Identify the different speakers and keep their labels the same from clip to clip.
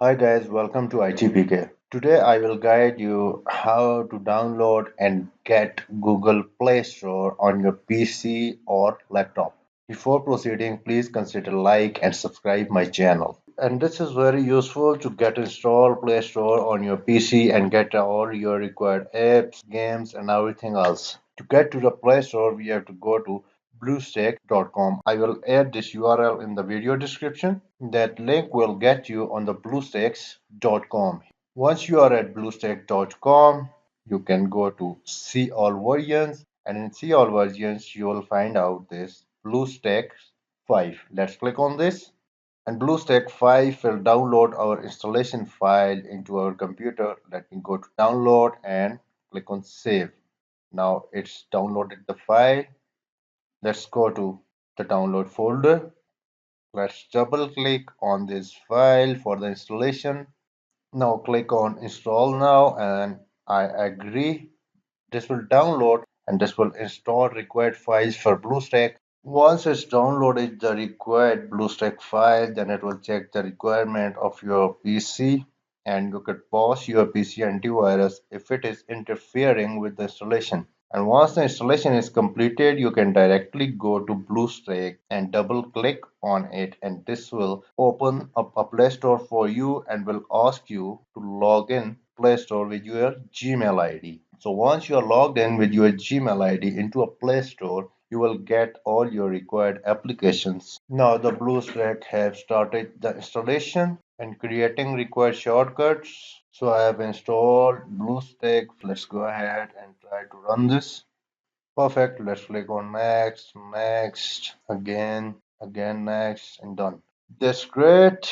Speaker 1: Hi guys, welcome to ITeePK. Today I will guide you how to download and get Google Play Store on your PC or laptop. Before proceeding, please consider like and subscribe my channel. And this is very useful to get install Play Store on your PC and get all your required apps, games and everything else. To get to the Play Store, we have to go to BlueStacks.com. I will add this URL in the video description. That link will get you on the BlueStacks.com. Once you are at BlueStacks.com, you can go to See All Versions, and in See All Versions, you will find out this BlueStacks 5. Let's click on this. And BlueStack 5 will download our installation file into our computer. Let me go to download and click on save. Now it's downloaded the file. Let's go to the download folder. Let's double click on this file for the installation. Now click on install now and I agree. This will download and this will install required files for BlueStack. Once it's downloaded the required BlueStack file, then it will check the requirement of your PC and you could pause your PC antivirus if it is interfering with the installation. And once the installation is completed, you can directly go to BlueStack and double click on it, and this will open up a Play Store for you and will ask you to log in Play Store with your Gmail ID. So once you are logged in with your Gmail ID into a Play Store, you will get all your required applications. Now the BlueStack have started the installation and creating required shortcuts. So I have installed BlueStack. Let's go ahead and try to run this. Perfect. Let's click on next, next, again, next, and done. That's great.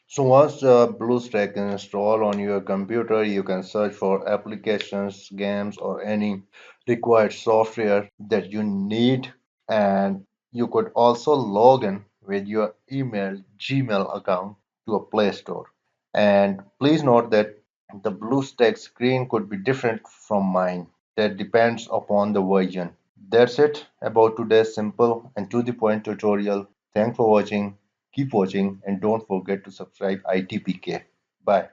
Speaker 1: So once the BlueStack is installed on your computer, you can search for applications, games, or any required software that you need. And you could also log in with your Gmail account to a Play Store. And please note that the BlueStack screen could be different from mine. That depends upon the version. That's it about today's simple and to the point tutorial. Thanks for watching. Keep watching and don't forget to subscribe ITeePK. Bye.